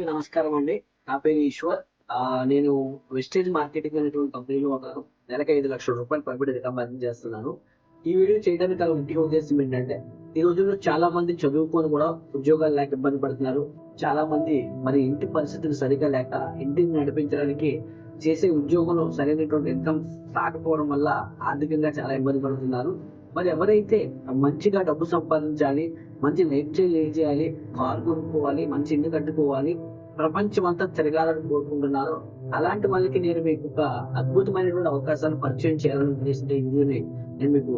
నమస్కారం అండి. నా పేరు ఈశ్వర్. నేను వెస్టేజ్ మార్కెటింగ్ అనేటువంటి కంపెనీలో ఒక నెలకి 5,00,000 రూపాయలు పైబడి సంపాదించేస్తున్నాను. ఈ వీడియో చేయడానికి గల ముఖ్య ఉద్దేశం ఏంటంటే, ఈ రోజుల్లో చాలా మంది చదువుకొని కూడా ఉద్యోగాలు లేక ఇబ్బంది పడుతున్నారు. చాలా మంది మరి ఇంటి పరిస్థితులు సరిగ్గా లేక ఇంటిని నడిపించడానికి చేసే ఉద్యోగంలో సరైనటువంటి ఇన్కమ్ రాకపోవడం వల్ల ఆర్థికంగా చాలా ఇబ్బంది పడుతున్నారు. మరి ఎవరైతే మంచిగా డబ్బు సంపాదించాలి, మంచి లైఫ్ స్టైల్ లీడ్ చేయాలి, కారు కొనుక్కోవాలి, మంచి ఇల్లు కట్టుకోవాలి, ప్రపంచం అంతా తిరగాలని కోరుకుంటున్నారో అలాంటి వాళ్ళకి నేను మీకు ఒక అద్భుతమైనటువంటి అవకాశాన్ని పరిచయం చేయాలని ఉద్దేశించిన ఈ వీడియోని నేను మీకు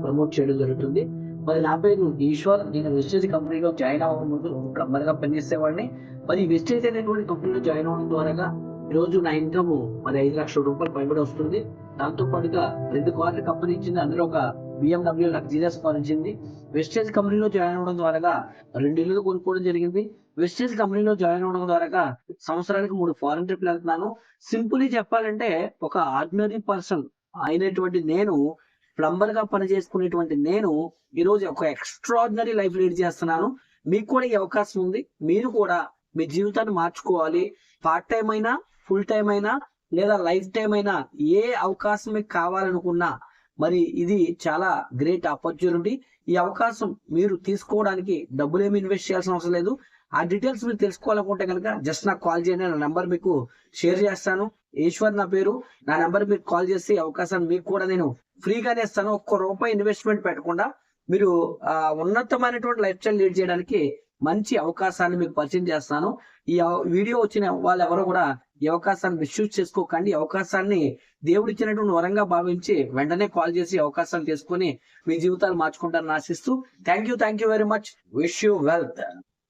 ప్రమోట్ చేయడం జరుగుతుంది. మరి నా పేరు ఈశ్వర్. నేను వెస్టేజ్ కంపెనీలో జాయిన్ అవ్వక ముందు ప్లంబర్ గా పనిచేసేవాడిని. మరి వెస్టేజ్ అనేటువంటి కంపెనీలో జాయిన్ అవ్వడం ద్వారా ఈ రోజు నా ఇన్కమ్ మరి 5,00,000 రూపాయలు పైబడి వస్తుంది. దాంతో పాటుగా 2 కార్లు కంపెనీ ఇచ్చింది. అందులో ఒక BMW లగ్జరియస్ కార్ ఇచ్చింది. వెస్టేజ్ కంపెనీలో జాయిన్ అవ్వడం ద్వారా 2 ఇల్లులు కొనుక్కోవడం జరిగింది. వెస్టేజ్ కంపెనీలో జాయిన్ అవ్వడం ద్వారా సంవత్సరానికి 3 ఫారెన్ ట్రిప్లు వెళ్తున్నాను. సింపుల్లీ చెప్పాలంటే ఒక ఆర్డినరీ పర్సన్ అయినటువంటి నేను, ప్లంబర్ గా పనిచేసుకునేటువంటి నేను ఈ రోజు ఒక ఎక్స్ట్రాడినరీ లైఫ్ లీడ్ చేస్తున్నాను. మీకు కూడా ఈ అవకాశం ఉంది. మీరు కూడా మీ జీవితాన్ని మార్చుకోవాలి. పార్ట్ టైం అయినా, ఫుల్ టైం అయినా, లేదా లైఫ్ టైం అయినా, ఏ అవకాశం మీకు కావాలనుకున్నా మరి ఇది చాలా గ్రేట్ ఆపర్చునిటీ. ఈ అవకాశం మీరు తీసుకోవడానికి డబ్బులేమి ఇన్వెస్ట్ చేయాల్సిన అవసరం లేదు. ఆ డీటెయిల్స్ మీరు తెలుసుకోవాలనుకుంటే కనుక జస్ట్ నాకు కాల్ చేయండి. నా నెంబర్ మీకు షేర్ చేస్తాను. ఈశ్వర్ నా పేరు. నా నెంబర్ మీకు కాల్ చేసి అవకాశాన్ని మీకు కూడా నేను ఫ్రీగానే ఇస్తాను. ₹1 ఇన్వెస్ట్మెంట్ పెట్టకుండా మీరు ఉన్నతమైనటువంటి లైఫ్ స్టైల్ లీడ్ చేయడానికి మంచి అవకాశాన్ని మీకు పరిచయం చేస్తాను. ఈ వీడియో వచ్చిన వాళ్ళు ఎవరు కూడా ఈ అవకాశాన్ని మిస్యూజ్ చేసుకోకండి. ఈ అవకాశాన్ని దేవుడిచ్చినటువంటి వరంగా భావించి వెంటనే కాల్ చేసి అవకాశాన్ని తీసుకొని మీ జీవితాలు మార్చుకుంటారని ఆశిస్తూ thank you very much. Wish you wealth.